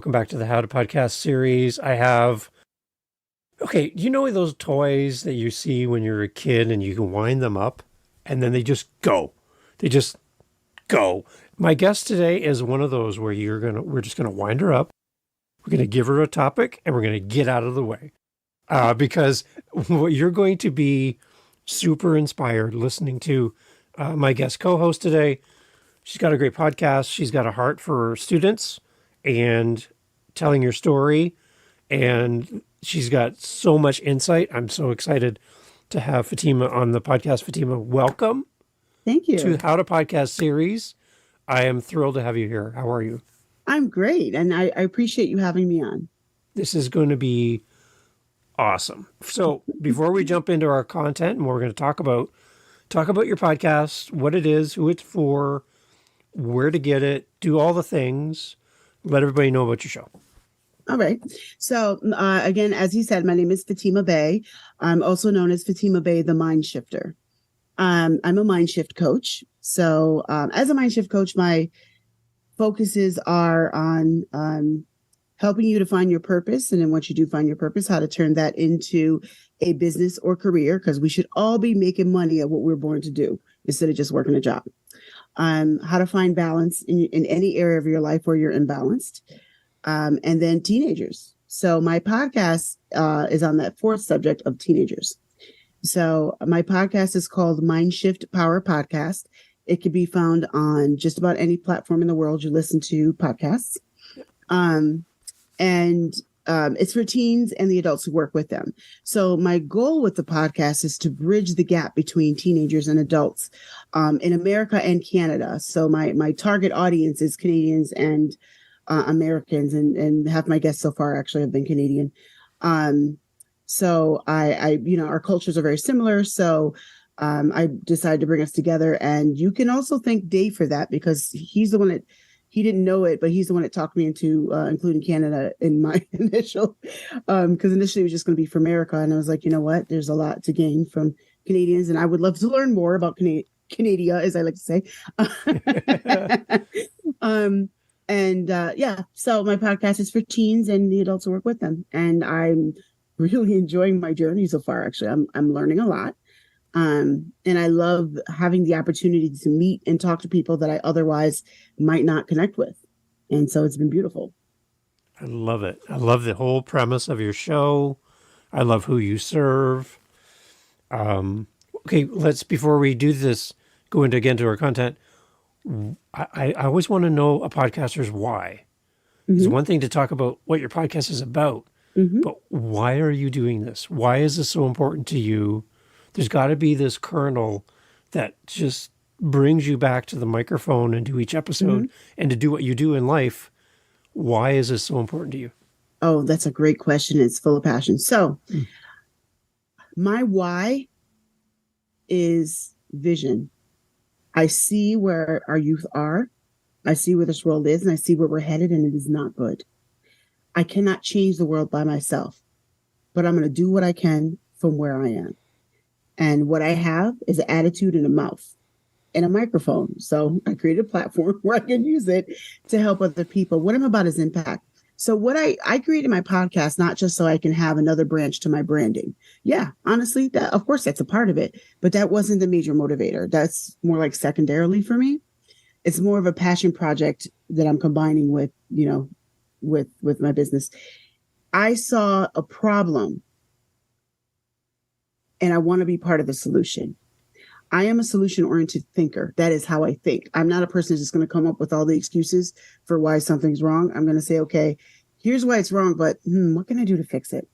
Welcome back to the How to Podcast series. Do you know those toys that you see when you're a kid and you can wind them up and then they just go? They just go. My guest today is one of those where we're just going to wind her up. We're going to give her a topic and we're going to get out of the way. Because you're going to be super inspired listening to my guest co-host today. She's got a great podcast. She's got a heart for students and telling your story. And she's got so much insight. I'm so excited to have Fatima on the podcast. Fatima, welcome. Thank you. To How to Podcast series. I am thrilled to have you here. How are you? I'm great. And I appreciate you having me on. This is going to be awesome. So before we jump into our content and what we're going to talk about your podcast, what it is, who it's for, where to get it, do all the things. Let everybody know about your show. All right. So again, as he said, my name is Fatima Bey. I'm also known as Fatima Bey, the MindShifter. I'm a MindShift coach. So as a MindShift coach, my focuses are on helping you to find your purpose. And then once you do find your purpose, how to turn that into a business or career, because we should all be making money at what we're born to do instead of just working a job. How to find balance in any area of your life where you're imbalanced. And then teenagers. So my podcast is on that fourth subject of teenagers. So my podcast is called MindShift Power Podcast. It can be found on just about any platform in the world you listen to podcasts. It's for teens and the adults who work with them. So my goal with the podcast is to bridge the gap between teenagers and adults in America and Canada. So my target audience is Canadians and Americans, and half my guests so far actually have been Canadian. So I our cultures are very similar. So I decided to bring us together, and you can also thank Dave for that, because he's the one that, he didn't know it, but he's the one that talked me into including Canada in my initial, because initially it was just going to be for America. And I was like, you know what, there's a lot to gain from Canadians, and I would love to learn more about Canada, as I like to say. So my podcast is for teens and the adults who work with them. And I'm really enjoying my journey so far. Actually, I'm learning a lot. And I love having the opportunity to meet and talk to people that I otherwise might not connect with. And so it's been beautiful. I love it. I love the whole premise of your show. I love who you serve. Okay, before we do this, go into again to our content. I always want to know a podcaster's why. Mm-hmm. It's one thing to talk about what your podcast is about, mm-hmm. but why are you doing this? Why is this so important to you? There's got to be this kernel that just brings you back to the microphone and do each episode, mm-hmm. and to do what you do in life. Why is this so important to you? Oh, that's a great question. It's full of passion. So my why is vision. I see where our youth are. I see where this world is, and I see where we're headed, and it is not good. I cannot change the world by myself, but I'm going to do what I can from where I am. And what I have is an attitude and a mouth and a microphone. So I created a platform where I can use it to help other people. What I'm about is impact. So what I created my podcast, not just so I can have another branch to my branding. Yeah, honestly, of course, that's a part of it, but that wasn't the major motivator. That's more like secondarily for me. It's more of a passion project that I'm combining with my business. I saw a problem and I want to be part of the solution. I am a solution-oriented thinker. That is how I think. I'm not a person who's just going to come up with all the excuses for why something's wrong. I'm going to say, okay, here's why it's wrong, but what can I do to fix it?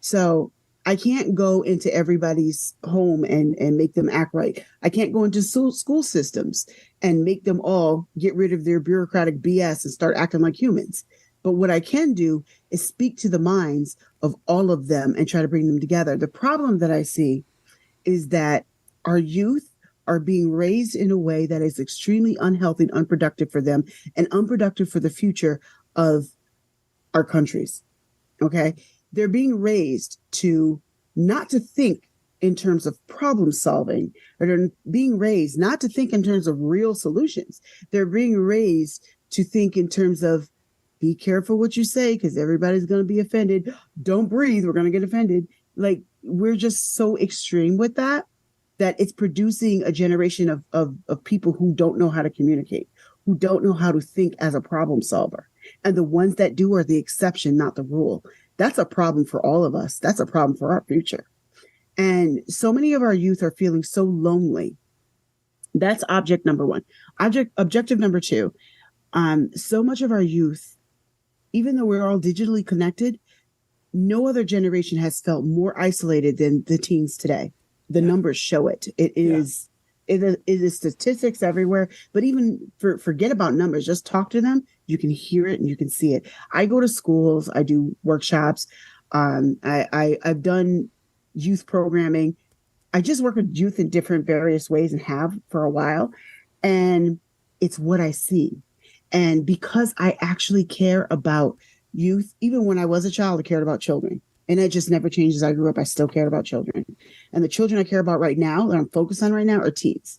So I can't go into everybody's home and make them act right. I can't go into school systems and make them all get rid of their bureaucratic BS and start acting like humans. But what I can do is speak to the minds of all of them and try to bring them together. The problem that I see is that our youth are being raised in a way that is extremely unhealthy and unproductive for them, and unproductive for the future of our countries. Okay. They're being raised not to think in terms of problem solving, or they're being raised not to think in terms of real solutions. They're being raised to think in terms of be careful what you say because everybody's going to be offended. Don't breathe. We're going to get offended. Like, we're just so extreme with that it's producing a generation of people who don't know how to communicate, who don't know how to think as a problem solver. And the ones that do are the exception, not the rule. That's a problem for all of us. That's a problem for our future. And so many of our youth are feeling so lonely. That's object number one. Objective number two. So much of our youth, even though we're all digitally connected, no other generation has felt more isolated than the teens today. The numbers show it. It is statistics everywhere. But even forget about numbers. Just talk to them. You can hear it and you can see it. I go to schools. I do workshops. I've done youth programming. I just work with youth in different various ways and have for a while. And it's what I see. And because I actually care about youth, even when I was a child, I cared about children. And it just never changed as I grew up. I still cared about children. And the children I care about right now, that I'm focused on right now, are teens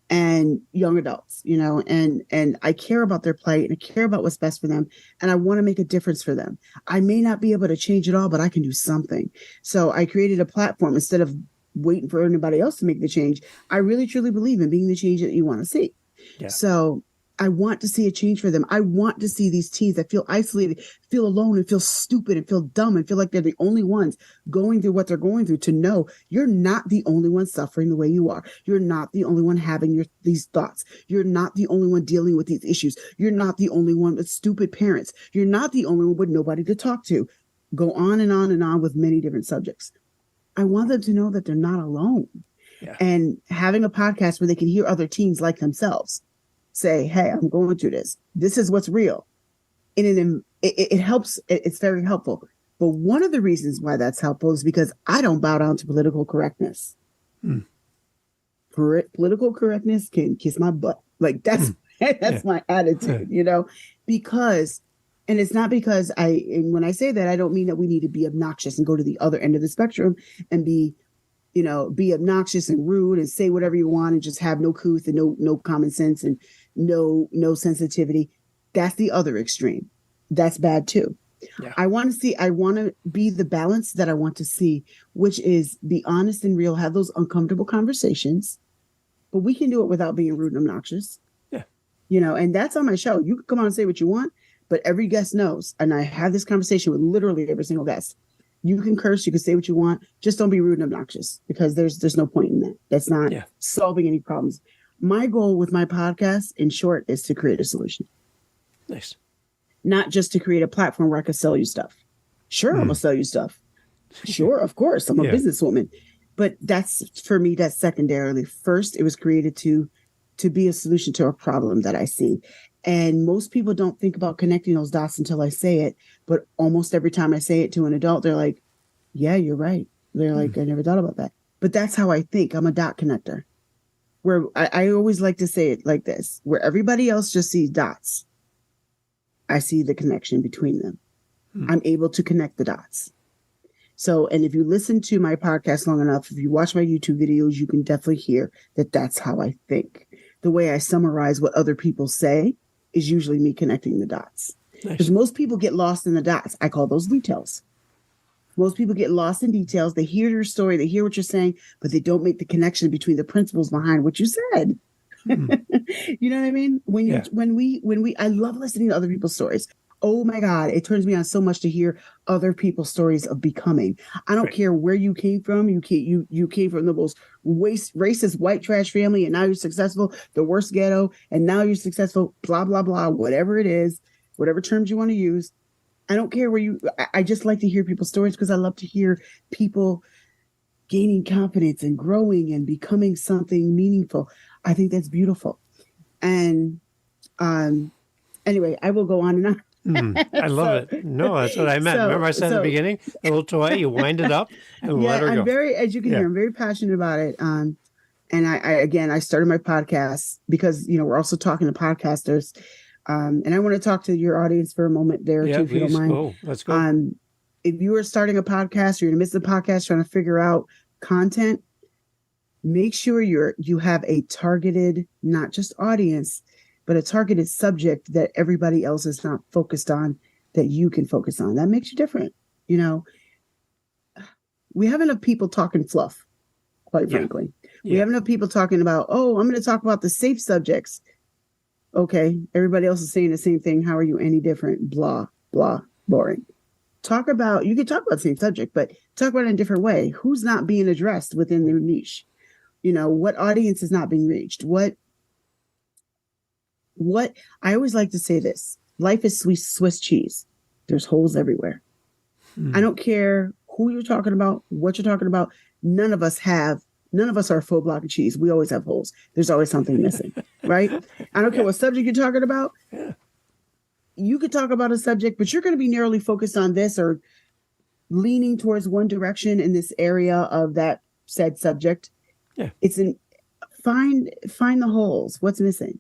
and young adults, and I care about their plight and I care about what's best for them. And I want to make a difference for them. I may not be able to change it all, but I can do something. So I created a platform instead of waiting for anybody else to make the change. I really, truly believe in being the change that you want to see. Yeah. So I want to see a change for them. I want to see these teens that feel isolated, feel alone, and feel stupid and feel dumb and feel like they're the only ones going through what they're going through, to know you're not the only one suffering the way you are. You're not the only one having these thoughts. You're not the only one dealing with these issues. You're not the only one with stupid parents. You're not the only one with nobody to talk to. Go on and on and on with many different subjects. I want them to know that they're not alone. Yeah. And having a podcast where they can hear other teens like themselves say, hey, I'm going through this. This is what's real. And it helps. It's very helpful. But one of the reasons why that's helpful is because I don't bow down to political correctness. Political correctness can kiss my butt. Like that's my attitude, because, and it's not because and when I say that, I don't mean that we need to be obnoxious and go to the other end of the spectrum and be obnoxious and rude and say whatever you want and just have no couth and no common sense and no sensitivity. That's the other extreme. That's bad too. Yeah. I want to be the balance that I want to see, which is be honest and real, have those uncomfortable conversations, but we can do it without being rude and obnoxious. Yeah. And that's on my show. You can come on and say what you want, but every guest knows. And I have this conversation with literally every single guest. You can curse, you can say what you want. Just don't be rude and obnoxious, because there's no point in that. That's not solving any problems. My goal with my podcast, in short, is to create a solution. Nice. Not just to create a platform where I can sell you stuff. Sure, I'm going to sell you stuff. Sure, of course. I'm a businesswoman. But that's, for me, that's secondarily. First, it was created to be a solution to a problem that I see. And most people don't think about connecting those dots until I say it. But almost every time I say it to an adult, they're like, yeah, you're right. They're like, I never thought about that. But that's how I think. I'm a dot connector. Where I always like to say it like this, where everybody else just sees dots, I see the connection between them. I'm able to connect the dots. So, and if you listen to my podcast long enough, if you watch my YouTube videos, you can definitely hear that that's how I think. The way I summarize what other people say is usually me connecting the dots. Because most people get lost in the dots. I call those details. Most people get lost in details. They hear your story, they hear what you're saying, but they don't make the connection between the principles behind what you said. You know what I mean? When we, I love listening to other people's stories. Oh my God, it turns me on so much to hear other people's stories of becoming. I don't care where you came from. You came from the most racist white trash family, and now you're successful, the worst ghetto, and now you're successful, blah, blah, blah, whatever it is, whatever terms you want to use. I don't care where I just like to hear people's stories because I love to hear people gaining confidence and growing and becoming something meaningful. I think that's beautiful. And anyway, I will go on and on. I love it. No, that's what I meant. Remember I said at the beginning, a little toy, you wind it up and let her go. As you can hear, I'm very passionate about it. And I started my podcast because, we're also talking to podcasters. And I want to talk to your audience for a moment there too, if you don't mind. Oh, let's go. If you are starting a podcast or you're in the midst of a podcast trying to figure out content, make sure you have a targeted, not just audience, but a targeted subject that everybody else is not focused on, that you can focus on. That makes you different. You know, we have enough people talking fluff, quite frankly. We have enough people talking about, oh, I'm going to talk about the safe subjects. Okay, everybody else is saying the same thing. How are you any different? Blah, blah, boring. You can talk about the same subject, but talk about it in a different way. Who's not being addressed within their niche? You know, what audience is not being reached? What I always like to say this: life is Swiss cheese. There's holes everywhere. I don't care who you're talking about, what you're talking about. None of us are a full block of cheese. We always have holes. There's always something missing, right? I don't care what subject you're talking about. Yeah. You could talk about a subject, but you're going to be narrowly focused on this or leaning towards one direction in this area of that said subject. Yeah. Find the holes. What's missing?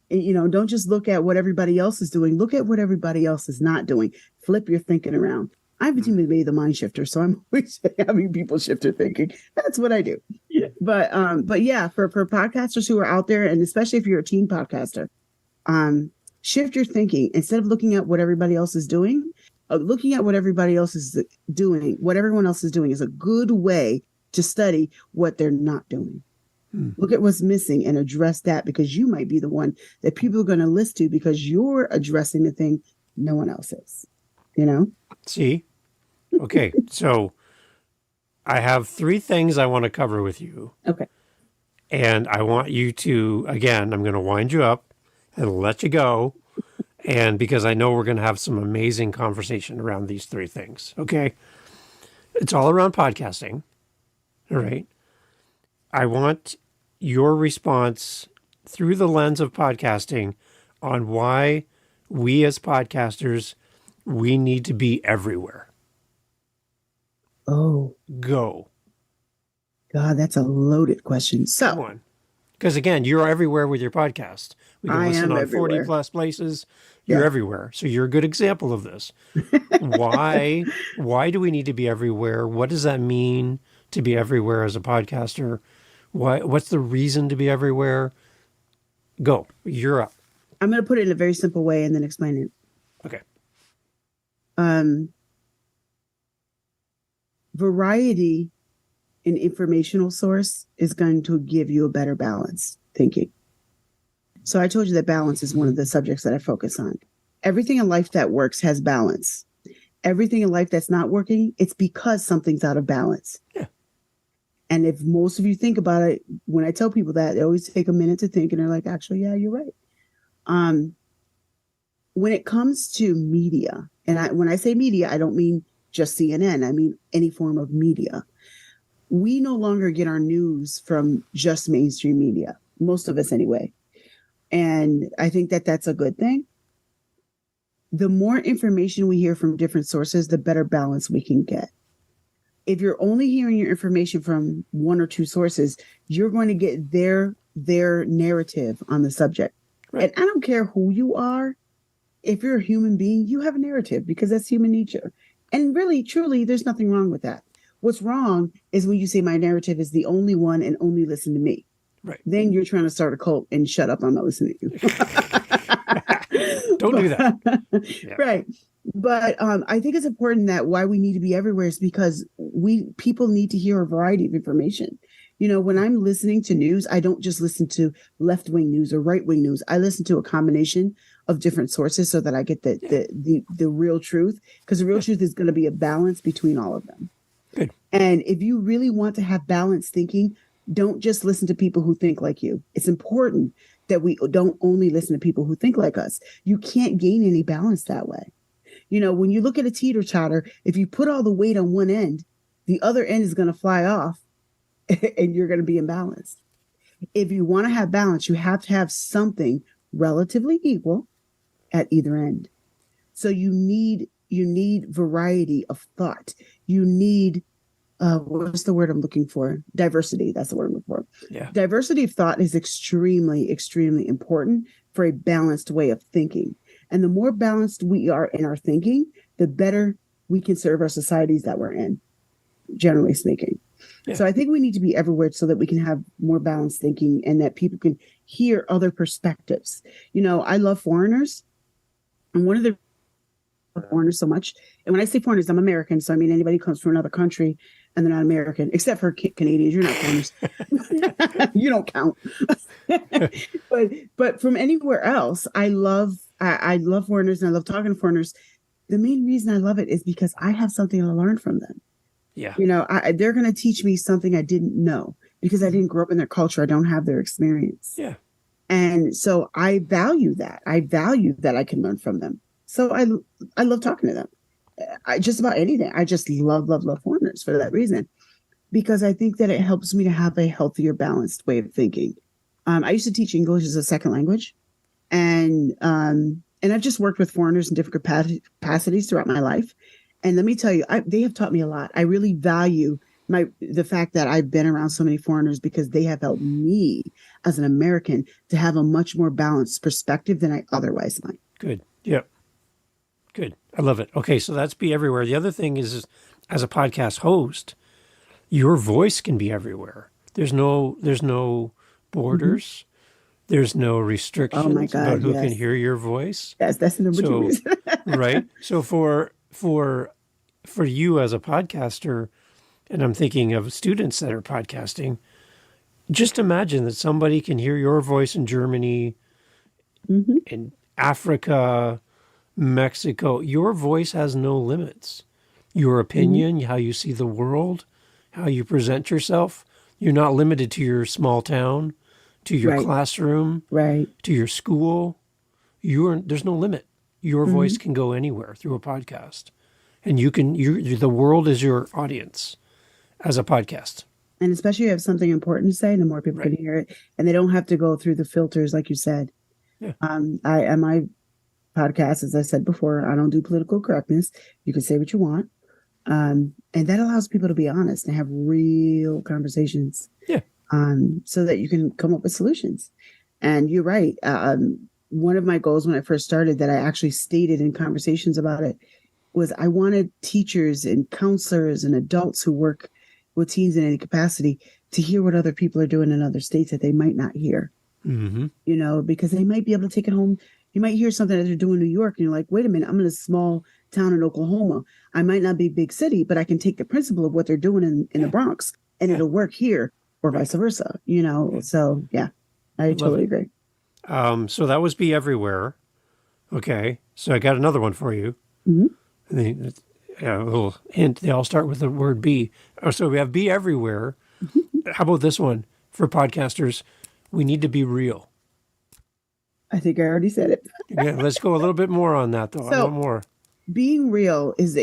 You know, don't just look at what everybody else is doing. Look at what everybody else is not doing. Flip your thinking around. I'm Fatima Bey, the MindShifter, so I'm always having people shift their thinking. That's what I do. Yeah. But yeah, for podcasters who are out there, and especially if you're a teen podcaster, shift your thinking. Instead of looking at what everybody else is doing, looking at what everybody else is doing, what everyone else is doing is a good way to study what they're not doing. Look at what's missing and address that, because you might be the one that people are going to listen to because you're addressing the thing no one else is, you know? See? Okay. So I have 3 things I want to cover with you. Okay. And I want you to, again, I'm going to wind you up and let you go. And because I know we're going to have some amazing conversation around these 3 things. Okay. It's all around podcasting. All right. I want your response through the lens of podcasting on why we as podcasters, we need to be everywhere. Oh, Go. God, that's a loaded question. So, Come on. Because again, you're everywhere with your podcast. We can I listen am on everywhere. 40 plus places. You're Yeah. everywhere. So you're a good example of this. Why do we need to be everywhere? What does that mean to be everywhere as a podcaster? What's the reason to be everywhere? Go. You're up. I'm going to put it in a very simple way and then explain it. Okay. Variety in informational source is going to give you a better balance thinking. So I told you that balance is one of the subjects that I focus on. Everything in life that works has balance. Everything in life that's not working, it's because something's out of balance. Yeah. And if most of you think about it, when I tell people that, they always take a minute to think and they're like, actually, yeah, you're right. When it comes to media, and when I say media, I don't mean just CNN. I mean any form of media. We no longer get our news from just mainstream media, most of us anyway. And I think that that's a good thing. The more information we hear from different sources, the better balance we can get. If you're only hearing your information from 1 or 2 sources, you're going to get their narrative on the subject. Right. And I don't care who you are. If you're a human being, you have a narrative because that's human nature. And really, truly, there's nothing wrong with that. What's wrong is when you say my narrative is the only one and only listen to me. Right. Then you're trying to start a cult and shut up. I'm not listening to you. Don't do that. Yeah. Right. But I think it's important that why we need to be everywhere is because people need to hear a variety of information. You know, when I'm listening to news, I don't just listen to left-wing news or right-wing news. I listen to a combination of different sources so that I get the real truth, because the real truth is going to be a balance between all of them. Good. And if you really want to have balanced thinking, don't just listen to people who think like you. It's important that we don't only listen to people who think like us. You can't gain any balance that way. You know, when you look at a teeter-totter, if you put all the weight on one end, the other end is going to fly off and you're going to be imbalanced. If you want to have balance, you have to have something relatively equal at either end. So you need variety of thought. You need what's the word I'm looking for? Diversity. That's the word I'm looking for. Yeah. Diversity of thought is extremely, extremely important for a balanced way of thinking. And the more balanced we are in our thinking, the better we can serve our societies that we're in, generally speaking. Yeah. So I think we need to be everywhere so that we can have more balanced thinking and that people can hear other perspectives. I love foreigners. And one of the foreigners so much. And when I say foreigners, I'm American. So I mean, anybody who comes from another country and they're not American, except for Canadians, you're not foreigners. You don't count. but from anywhere else, I love foreigners and I love talking to foreigners. The main reason I love it is because I have something to learn from them. Yeah. They're going to teach me something I didn't know because I didn't grow up in their culture. I don't have their experience. Yeah. And so I value that. I value that I can learn from them. So I love talking to them. Just about anything. I just love foreigners for that reason, because I think that it helps me to have a healthier, balanced way of thinking. I used to teach English as a second language, and I've just worked with foreigners in different capacities throughout my life. And let me tell you, they have taught me a lot. I really value the fact that I've been around so many foreigners because they have helped me as an American to have a much more balanced perspective than I otherwise might. Good. Yeah. Good. I love it. Okay, so that's be everywhere. The other thing is, as a podcast host, your voice can be everywhere. There's no borders. Mm-hmm. There's no restrictions about who can hear your voice. Yes, that's the number two reason. Right. So for you as a podcaster, and I'm thinking of students that are podcasting, just imagine that somebody can hear your voice in Germany, mm-hmm. in Africa, Mexico. Your voice has no limits. Your opinion, mm-hmm. how you see the world, how you present yourself. You're not limited to your small town, to your classroom, to your school. There's no limit. Your mm-hmm. voice can go anywhere through a podcast. And the world is your audience as a podcast. And especially if you have something important to say, the more people can hear it. And they don't have to go through the filters, like you said. Yeah. My podcast, as I said before, I don't do political correctness. You can say what you want. And that allows people to be honest and have real conversations. Yeah. So that you can come up with solutions. And you're right. One of my goals when I first started that I actually stated in conversations about it was I wanted teachers and counselors and adults who work with teens in any capacity to hear what other people are doing in other states that they might not hear. Mm-hmm. Because they might be able to take it home. You might hear something that they're doing in New York and you're like, wait a minute, I'm in a small town in Oklahoma. I might not be big city, but I can take the principle of what they're doing in the Bronx and it'll work here or vice versa, So yeah, I totally agree. So that was be everywhere. Okay. So I got another one for you. Mm-hmm. A little hint. They all start with the word be. So we have be everywhere. Mm-hmm. How about this one for podcasters? We need to be real. I think I already said it. Yeah, let's go a little bit more on that, though. I want more. Being real is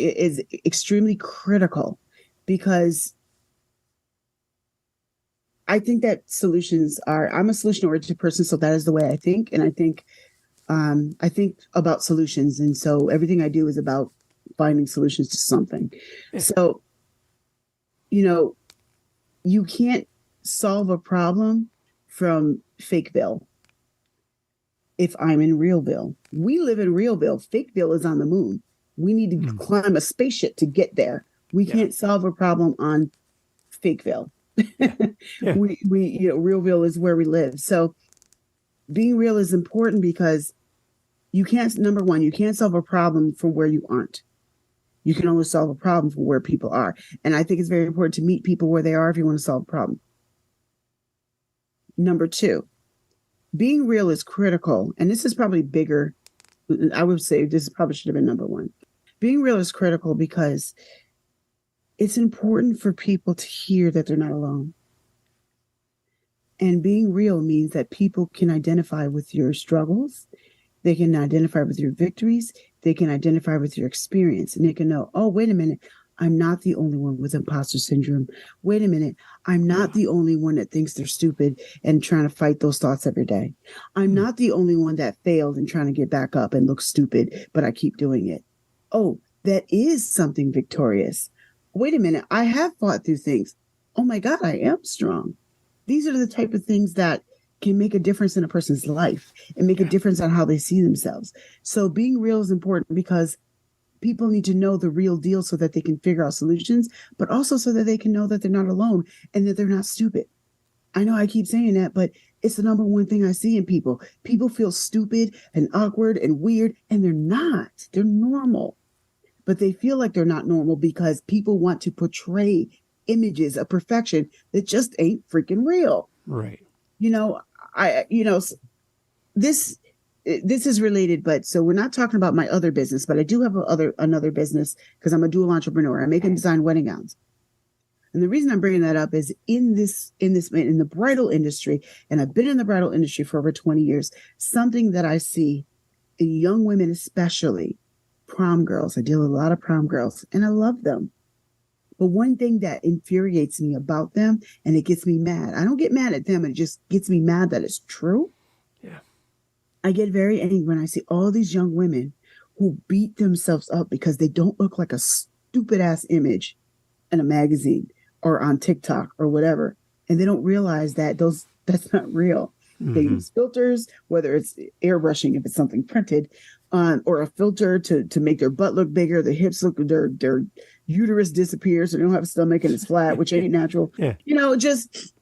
extremely critical because I think that I'm a solution-oriented person, so that is the way I think. And I think about solutions. And so everything I do is about finding solutions to something. Yeah. So, you can't solve a problem from Fakeville. If I'm in Realville, we live in Realville. Fakeville is on the moon. We need to climb a spaceship to get there. We can't solve a problem on Fakeville. Yeah. We Realville is where we live. So being real is important because number one, you can't solve a problem from where you aren't. You can only solve a problem from where people are. And I think it's very important to meet people where they are if you want to solve a problem. Number two, being real is critical. And this is probably bigger. I would say this probably should have been number one. Being real is critical because it's important for people to hear that they're not alone. And being real means that people can identify with your struggles. They can identify with your victories. They can identify with your experience. And they can know, oh, wait a minute. I'm not the only one with imposter syndrome. Wait a minute. I'm not the only one that thinks they're stupid and trying to fight those thoughts every day. I'm not the only one that failed and trying to get back up and look stupid, but I keep doing it. Oh, that is something victorious. Wait a minute. I have fought through things. Oh my God, I am strong. These are the type of things that can make a difference in a person's life and make a difference on how they see themselves. So being real is important because People need to know the real deal so that they can figure out solutions, but also so that they can know that they're not alone and that they're not stupid. I know I keep saying that, but it's the number one thing I see in people. People feel stupid and awkward and weird, and they're not. They're normal. But they feel like they're not normal because people want to portray images of perfection that just ain't freaking real. Right. This is related, but so we're not talking about my other business, but I do have another business because I'm a dual entrepreneur. I make and design wedding gowns. And the reason I'm bringing that up is in the bridal industry, and I've been in the bridal industry for over 20 years, something that I see in young women, especially prom girls. I deal with a lot of prom girls and I love them. But one thing that infuriates me about them, and it gets me mad, I don't get mad at them. It just gets me mad that it's true. Yeah. I get very angry when I see all these young women who beat themselves up because they don't look like a stupid ass image in a magazine or on TikTok or whatever. And they don't realize that that's not real. Mm-hmm. They use filters, whether it's airbrushing, if it's something printed, or a filter to make their butt look bigger, their hips look, their uterus disappears, so they don't have a stomach and it's flat, which ain't natural. Yeah. Just,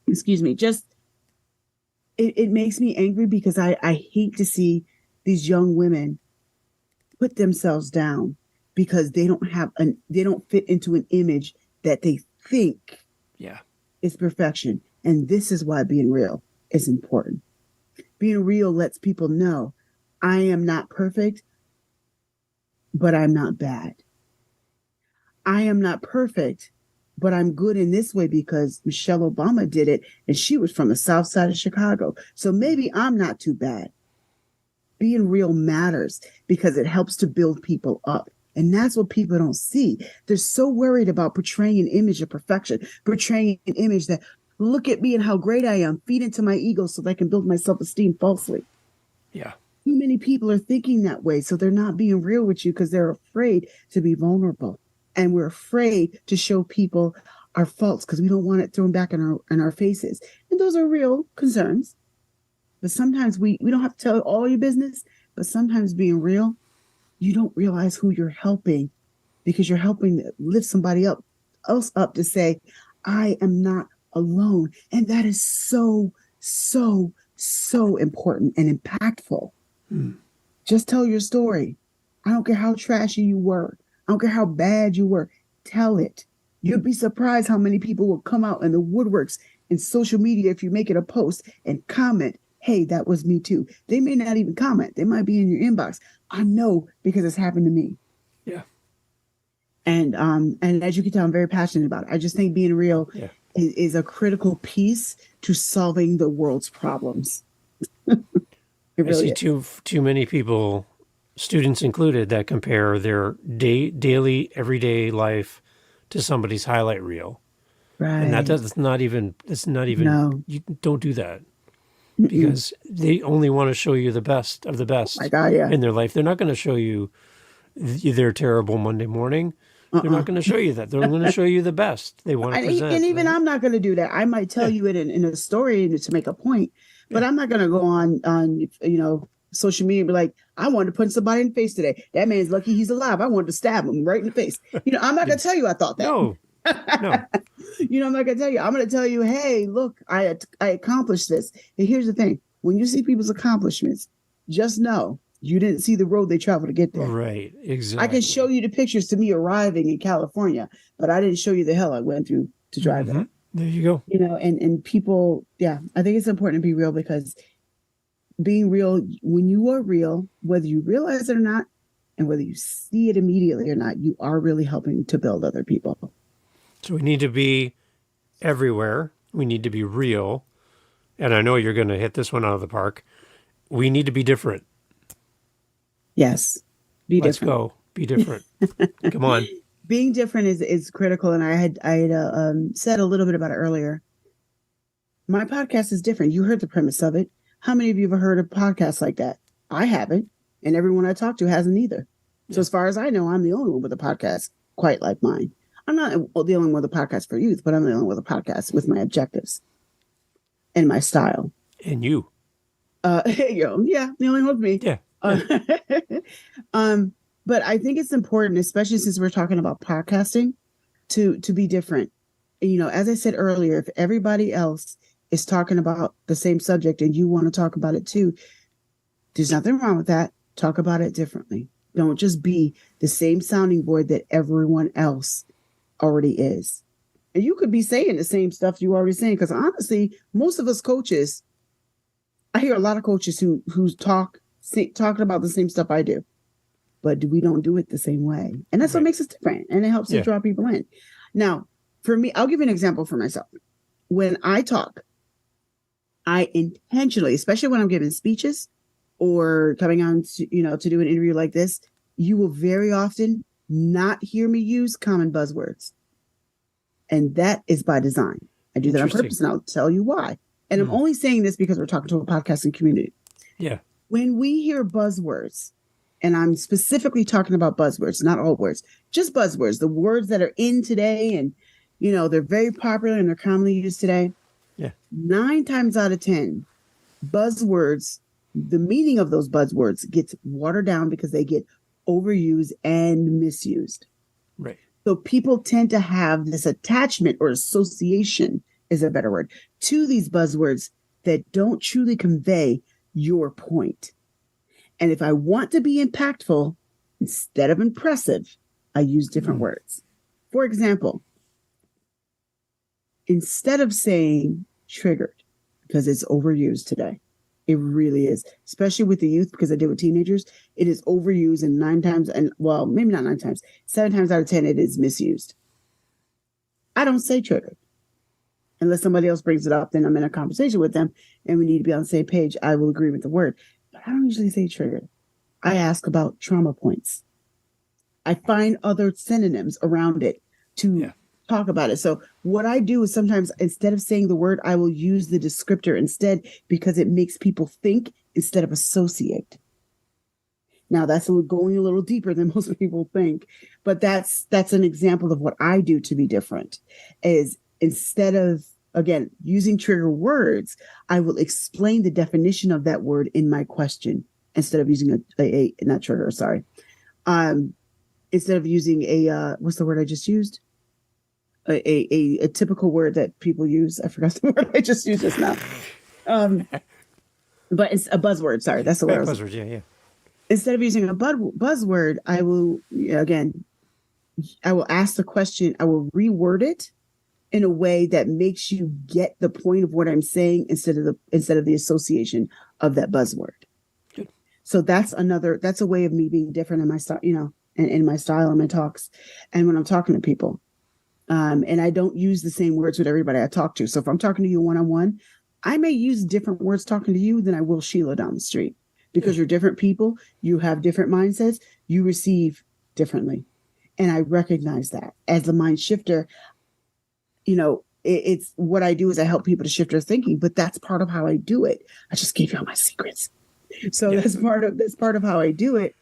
excuse me, it makes me angry because I hate to see these young women put themselves down because they don't fit into an image that they think is perfection. And this is why being real is important. Being real lets people know I am not perfect, but I'm not bad. I am not perfect, but I'm good in this way because Michelle Obama did it and she was from the South Side of Chicago. So maybe I'm not too bad. Being real matters because it helps to build people up. And that's what people don't see. They're so worried about portraying an image of perfection, portraying an image that, look at me and how great I am, feed into my ego so that I can build my self-esteem falsely. Yeah. Too many people are thinking that way. So they're not being real with you because they're afraid to be vulnerable. And we're afraid to show people our faults because we don't want it thrown back in our faces. And those are real concerns. But sometimes we don't have to tell all your business, but sometimes being real, you don't realize who you're helping because you're helping lift somebody else up to say, I am not alone. And that is so, so, so important and impactful. Just tell your story. I don't care how trashy you were. I don't care how bad you were. Tell it. You'll be surprised how many people will come out in the woodworks in social media if you make it a post and comment, hey, that was me too. They may not even comment. They might be in your inbox. I know because it's happened to me. Yeah. And as you can tell, I'm very passionate about it. I just think being real is a critical piece to solving the world's problems. I see too many people, students included, that compare their daily, everyday life to somebody's highlight reel. Right. And it's not even, no. You don't do that. Because they only want to show you the best of the best in their life. They're not going to show you their terrible Monday morning. They're not going to show you that. They're going to show you the best. They want to present. And even I'm not going to do that. I might tell you it in a story to make a point, but I'm not going to go on social media and be like, I wanted to punch somebody in the face today. That man's lucky he's alive. I wanted to stab him right in the face. I'm not going to tell you I thought that. No. I'm not going to tell you. I'm going to tell you, hey, look, I accomplished this. And here's the thing. When you see people's accomplishments, just know you didn't see the road they traveled to get there. Right, exactly. I can show you the pictures to me arriving in California, but I didn't show you the hell I went through to drive there. There you go. And people, I think it's important to be real because being real, when you are real, whether you realize it or not, and whether you see it immediately or not, you are really helping to build other people. So we need to be everywhere. We need to be real. And I know you're going to hit this one out of the park. We need to be different. Yes. Let's go. Be different. Come on. Being different is critical. And I had said a little bit about it earlier. My podcast is different. You heard the premise of it. How many of you have heard a podcast like that? I haven't. And everyone I talk to hasn't either. So as far as I know, I'm the only one with a podcast quite like mine. I'm not the only one with a podcast for youth, but I'm the only one with a podcast with my objectives and my style. And you. The only one with me. Yeah. But But I think it's important, especially since we're talking about podcasting, to be different. As I said earlier, if everybody else is talking about the same subject and you want to talk about it too, there's nothing wrong with that. Talk about it differently. Don't just be the same sounding board that everyone else already is. And you could be saying the same stuff you already saying, because honestly, most of us coaches, I hear a lot of coaches who talking about the same stuff I do, but we don't do it the same way. And that's what makes us different. And it helps to draw people in. Now, for me, I'll give you an example for myself. When I talk, I intentionally, especially when I'm giving speeches or coming on to do an interview like this, you will very often not hear me use common buzzwords. And that is by design. I do that on purpose, and I'll tell you why. And I'm only saying this because we're talking to a podcasting community. Yeah. When we hear buzzwords, and I'm specifically talking about buzzwords, not all words, just buzzwords, the words that are in today, and they're very popular and they're commonly used today. Yeah. 9 times out of 10, buzzwords, the meaning of those buzzwords gets watered down because they get overused and misused. Right. So people tend to have this attachment or association, is a better word, to these buzzwords that don't truly convey your point. And if I want to be impactful, instead of impressive, I use different words. For example, instead of saying triggered, because it's overused today, it really is, especially with the youth, because I deal with teenagers, it is overused, and 9 times, and well, maybe not 9 times, 7 times out of 10, it is misused. I don't say triggered. Unless somebody else brings it up, then I'm in a conversation with them and we need to be on the same page. I will agree with the word, but I don't usually say triggered. I ask about trauma points. I find other synonyms around it to talk about it. So what I do is sometimes instead of saying the word, I will use the descriptor instead, because it makes people think instead of associate. Now that's going a little deeper than most people think, but that's an example of what I do to be different. Is instead of, again, using trigger words, I will explain the definition of that word in my question instead of using a not trigger, sorry. Instead of using what's the word I just used? A typical word that people use. I forgot the word I just used just now. But it's a buzzword. Sorry, that's the word. Buzzwords, yeah. Instead of using a buzzword, I will, I will ask the question, I will reword it in a way that makes you get the point of what I'm saying instead of the association of that buzzword. Good. So that's a way of me being different in my style, in my style and my talks, and when I'm talking to people. And I don't use the same words with everybody I talk to. So if I'm talking to you one-on-one, I may use different words talking to you than I will Sheila down the street, because you're different people. You have different mindsets. You receive differently. And I recognize that as the mind shifter. It's what I do is I help people to shift their thinking, but that's part of how I do it. I just gave you all my secrets. So that's part of how I do it.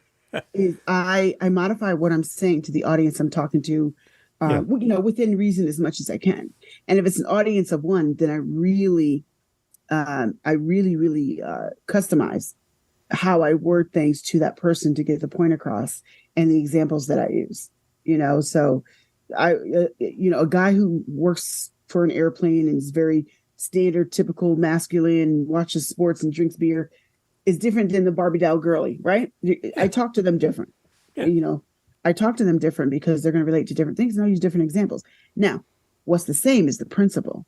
Is I modify what I'm saying to the audience I'm talking to, within reason as much as I can. And if it's an audience of one, then I really customize how I word things to that person to get the point across, and the examples that I use. So a guy who works for an airplane and is very standard, typical masculine, watches sports and drinks beer is different than the Barbie doll girly, right? I talk to them different. I talk to them different because they're going to relate to different things, and I'll use different examples. Now, what's the same is the principle.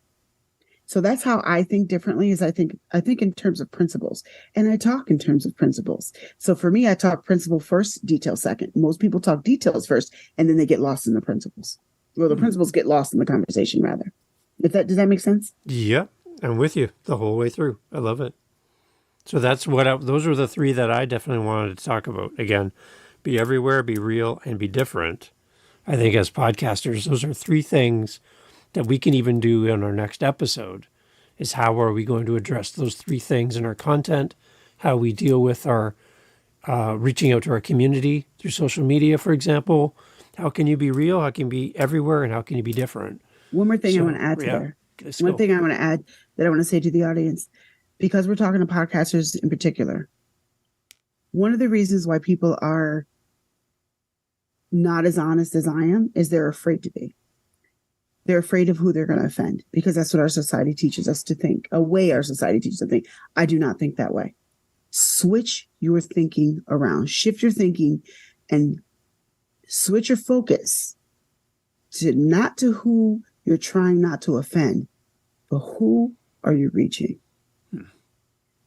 So that's how I think differently. Is I think in terms of principles, and I talk in terms of principles. So for me, I talk principle first, detail second. Most people talk details first, and then they get lost in the principles. Well, the principles get lost in the conversation, rather. Does that make sense? Yeah, I'm with you the whole way through. I love it. So that's those are the 3 that I definitely wanted to talk about. Again, be everywhere, be real, and be different. I think as podcasters, those are 3 things that we can even do in our next episode. Is how are we going to address those 3 things in our content, how we deal with our reaching out to our community through social media, for example. How can you be real? How can you be everywhere? And how can you be different? One more thing I want to add to there. One thing I want to add that I want to say to the audience, because we're talking to podcasters in particular. One of the reasons why people are not as honest as I am is they're afraid to be. They're afraid of who they're going to offend because that's what our society teaches us to think, a way our society teaches us to think. I do not think that way. Switch your thinking around, shift your thinking and switch your focus to not to who you're trying not to offend, but who are you reaching?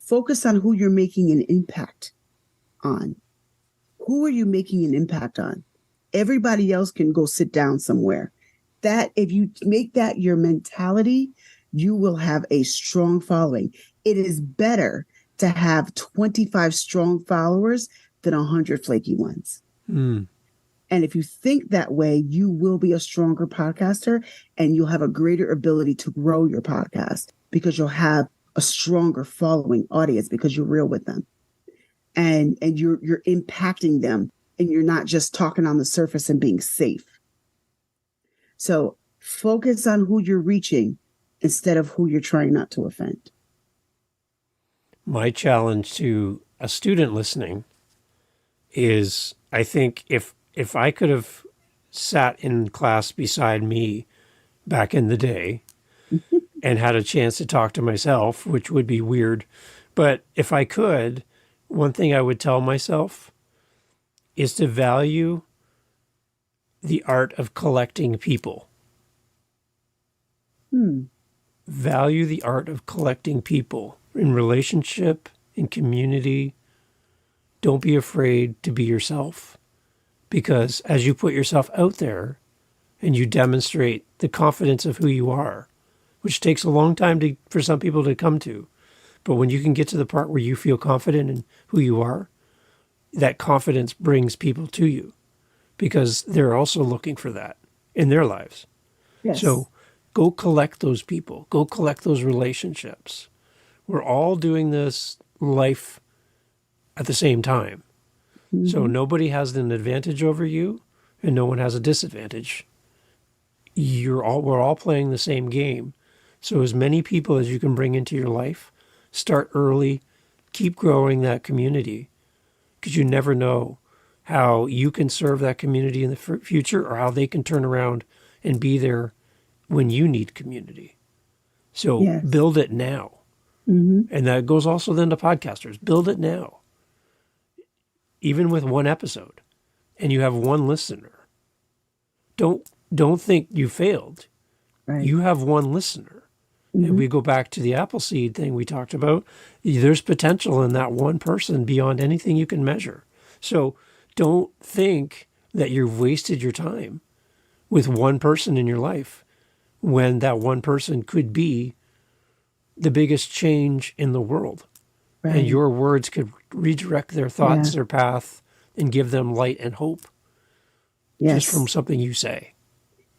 Focus on who you're making an impact on. Who are you making an impact on? Everybody else can go sit down somewhere. That if you make that your mentality, you will have a strong following. It is better to have 25 strong followers than 100 flaky ones. Mm. And if you think that way, you will be a stronger podcaster and you'll have a greater ability to grow your podcast because you'll have a stronger following audience because you're real with them. And you're impacting them and you're not just talking on the surface and being safe. So focus on who you're reaching instead of who you're trying not to offend. My challenge to a student listening is, I think if I could have sat in class beside me back in the day and had a chance to talk to myself, which would be weird, but if I could, one thing I would tell myself is to value the art of collecting people. Value the art of collecting people in relationship, in community. Don't be afraid to be yourself, because as you put yourself out there and you demonstrate the confidence of who you are, which takes a long time for some people to come to, but when you can get to the part where you feel confident in who you are, that confidence brings people to you because they're also looking for that in their lives. Yes. So go collect those people. Go collect those relationships. We're all doing this life at the same time. Mm-hmm. So nobody has an advantage over you and no one has a disadvantage. We're all playing the same game. So as many people as you can bring into your life, start early, keep growing that community, because you never know how you can serve that community in the future or how they can turn around and be there when you need community. So build it now. Mm-hmm. And that goes also then to podcasters. Build it now. Even with one episode and you have one listener, don't think you failed. Right. You have one listener. Mm-hmm. And we go back to the Appleseed thing we talked about. There's potential in that one person beyond anything you can measure. So don't think that you've wasted your time with one person in your life when that one person could be the biggest change in the world. Right. And your words could redirect their thoughts, their path, and give them light and hope just from something you say.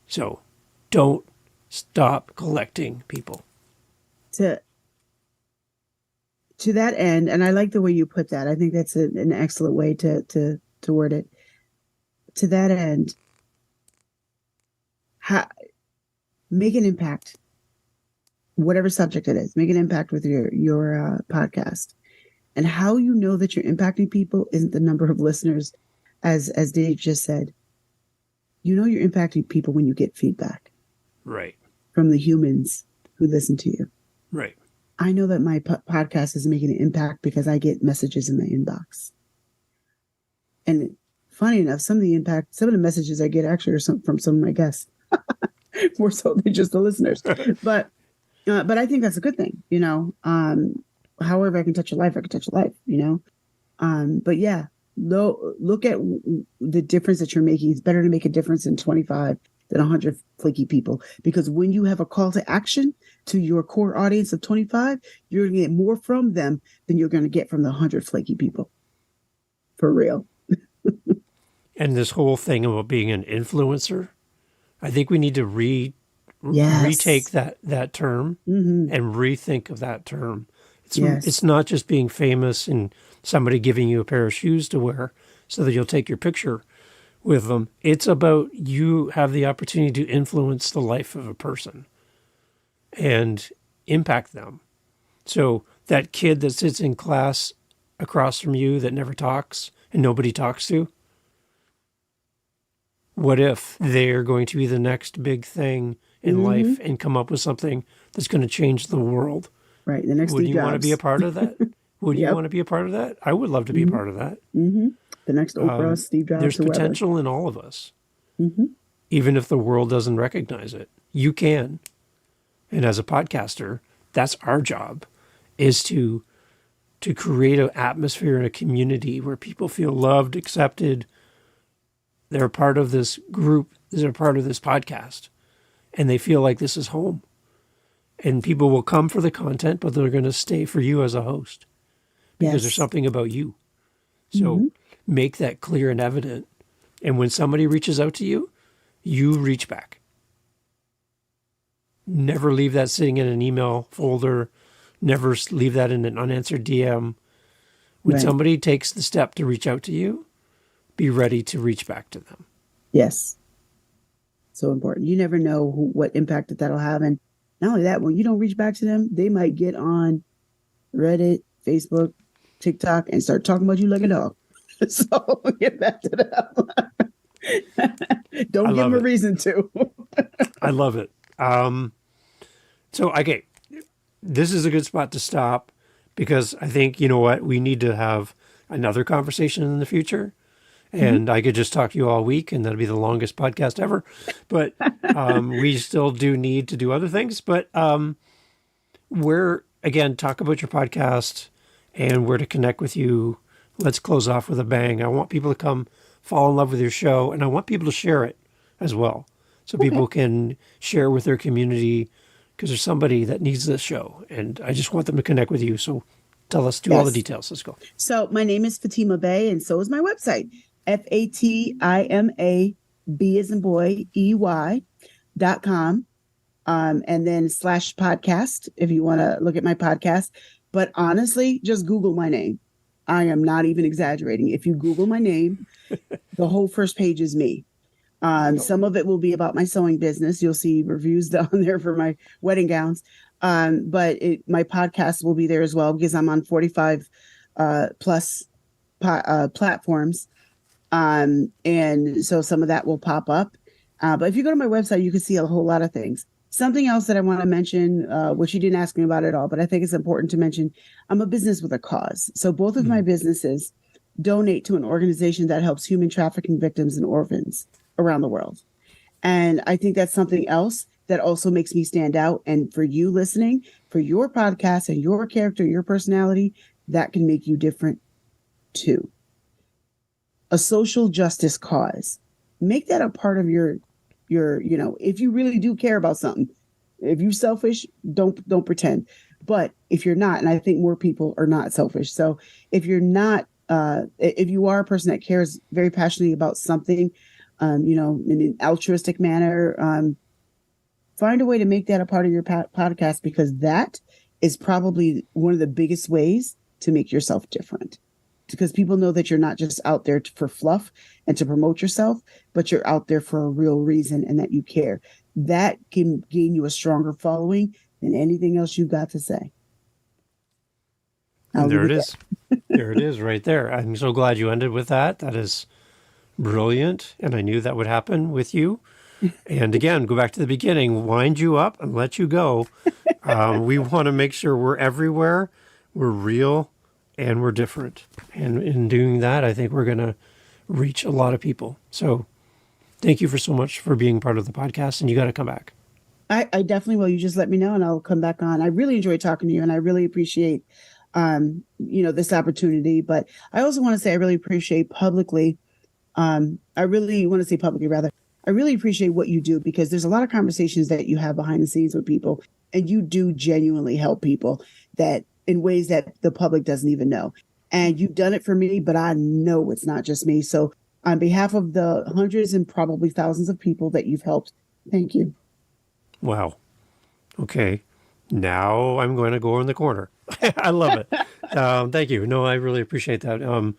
So don't stop collecting people. To that end, and I like the way you put that. I think that's an excellent way to word it. To that end, make an impact, whatever subject it is. Make an impact with your podcast. And how you know that you're impacting people isn't the number of listeners, as Dave just said. You know you're impacting people when you get feedback. Right. From the humans who listen to you. Right. I know that my podcast is making an impact because I get messages in my inbox. And funny enough, some of the messages I get actually are from some of my guests. More so than just the listeners. But I think that's a good thing, you know. However I can touch your life, I can touch your life, you know. But yeah, look at the difference that you're making. It's better to make a difference in 25 than 100 flaky people, because when you have a call to action to your core audience of 25, you're going to get more from them than you're going to get from the 100 flaky people. For real. And this whole thing about being an influencer, I think we need to retake that term and rethink of that term. It's not just being famous and somebody giving you a pair of shoes to wear so that you'll take your picture with them. It's about you have the opportunity to influence the life of a person and impact them. So that kid that sits in class across from you that never talks and nobody talks to, What if they're going to be the next big thing in life and come up with something that's going to change the world? Right. The next Would Steve you want to be a Jobs. part of that? Would you Yep. want to be a part of that? I would love to be a part of that. The next Oprah, Steve There's Jobs, whoever. potential in all of us, even if the world doesn't recognize it. You can. And as a podcaster, that's our job, is to create an atmosphere and a community where people feel loved, accepted. They're a part of this group. They're a part of this podcast, and they feel like this is home. And people will come for the content, but they're going to stay for you as a host because there's Yes. something about you. So make that clear and evident. And when somebody reaches out to you, you reach back. Never leave that sitting in an email folder. Never leave that in an unanswered DM. When Right. somebody takes the step to reach out to you, be ready to reach back to them. Yes. So important. You never know what impact that'll have. And not only that, when you don't reach back to them, they might get on Reddit, Facebook, TikTok, and start talking about you like a dog. So get back to them. Don't give them a reason to. I love it. So, okay, this is a good spot to stop because I think, you know what, we need to have another conversation in the future. And I could just talk to you all week and that'll be the longest podcast ever. But we still do need to do other things. But again, talk about your podcast and where to connect with you. Let's close off with a bang. I want people to come fall in love with your show, and I want people to share it as well. So people can share with their community because there's somebody that needs this show. And I just want them to connect with you. So tell us, do all the details. Let's go. So my name is Fatima Bey, and so is my website. FATIMA B as in boy, EY.com. And then /podcast if you want to look at my podcast. But honestly, just Google my name. I am not even exaggerating. If you Google my name, the whole first page is me. Some of it will be about my sewing business. You'll see reviews down there for my wedding gowns. But my podcast will be there as well because I'm on 45 plus platforms. And so some of that will pop up. But if you go to my website, you can see a whole lot of things. Something else that I want to mention, which you didn't ask me about at all, but I think it's important to mention, I'm a business with a cause. So both of my businesses donate to an organization that helps human trafficking victims and orphans around the world. And I think that's something else that also makes me stand out. And for you listening, for your podcast and your character, your personality, that can make you different too. A social justice cause. Make that a part of your, if you really do care about something. If you're selfish, don't pretend. But if you're not, and I think more people are not selfish. So if you're not, if you are a person that cares very passionately about something, in an altruistic manner, find a way to make that a part of your podcast, because that is probably one of the biggest ways to make yourself different. Because people know that you're not just out there for fluff and to promote yourself, but you're out there for a real reason and that you care. That can gain you a stronger following than anything else you've got to say. And there it is. There it is right there. I'm so glad you ended with that. That is brilliant. And I knew that would happen with you. And again, go back to the beginning, wind you up and let you go. We want to make sure we're everywhere. We're real. And we're different. And in doing that, I think we're going to reach a lot of people. So thank you so much for being part of the podcast. And you got to come back. I definitely will. You just let me know and I'll come back on. I really enjoyed talking to you and I really appreciate, this opportunity. But I also want to say I really appreciate publicly. I really appreciate what you do, because there's a lot of conversations that you have behind the scenes with people, and you do genuinely help people that in ways that the public doesn't even know. And you've done it for me, but I know it's not just me. So on behalf of the hundreds and probably thousands of people that you've helped, thank you. Wow. Okay. Now I'm going to go in the corner. I love it. Thank you. No, I really appreciate that.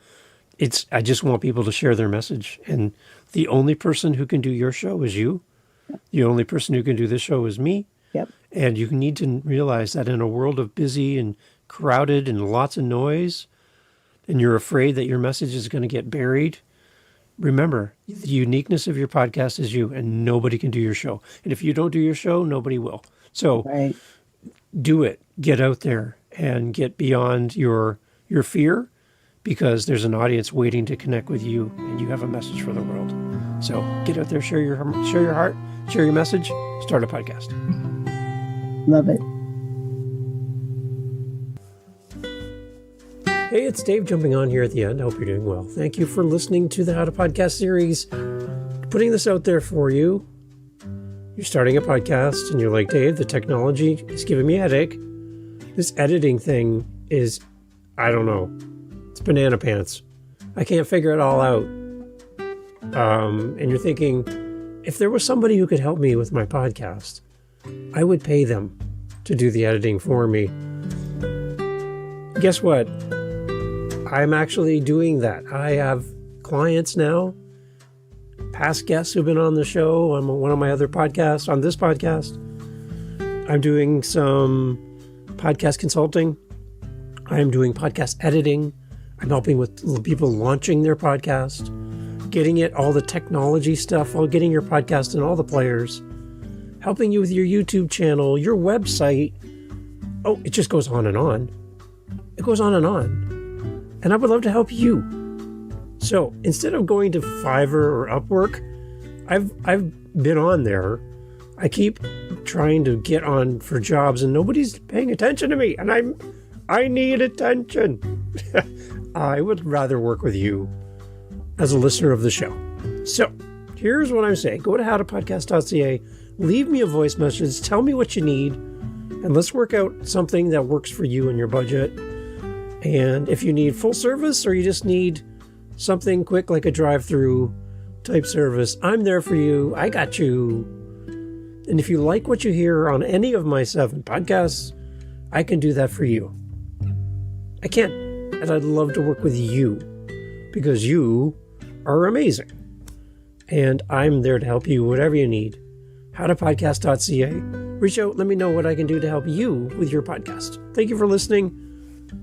I just want people to share their message. And the only person who can do your show is you. The only person who can do this show is me. Yep. And you need to realize that in a world of busy and crowded and lots of noise, and you're afraid that your message is going to get buried, remember, the uniqueness of your podcast is you, and nobody can do your show. And if you don't do your show, nobody will. So Right. do it. Get out there and get beyond your fear, because there's an audience waiting to connect with you, and you have a message for the world. So get out there, share your heart, share your message, start a podcast. Love it. Hey, it's Dave jumping on here at the end. I hope you're doing well. Thank you for listening to the How to Podcast series. Putting this out there for you. You're starting a podcast and you're like, Dave, the technology is giving me a headache. This editing thing is, I don't know, it's banana pants. I can't figure it all out. And you're thinking, if there was somebody who could help me with my podcast, I would pay them to do the editing for me. Guess what? I'm actually doing that. I have clients now, past guests who've been on the show, on one of my other podcasts, on this podcast. I'm doing some podcast consulting. I'm doing podcast editing. I'm helping with people launching their podcast, getting it, all the technology stuff, all getting your podcast in all the players, helping you with your YouTube channel, your website. Oh, it just goes on and on. It goes on and on. And I would love to help you. So instead of going to Fiverr or Upwork, I've been on there. I keep trying to get on for jobs and nobody's paying attention to me. And I need attention. I would rather work with you as a listener of the show. So here's what I'm saying. Go to howtopodcast.ca, leave me a voice message, tell me what you need, and let's work out something that works for you and your budget. And if you need full service or you just need something quick like a drive-through type service, I'm there for you. I got you. And if you like what you hear on any of my 7 podcasts, I can do that for you. I can. And I'd love to work with you because you are amazing. And I'm there to help you, whatever you need. howtopodcast.ca. Reach out, let me know what I can do to help you with your podcast. Thank you for listening.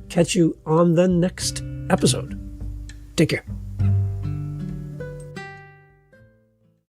Catch you on the next episode. Take care.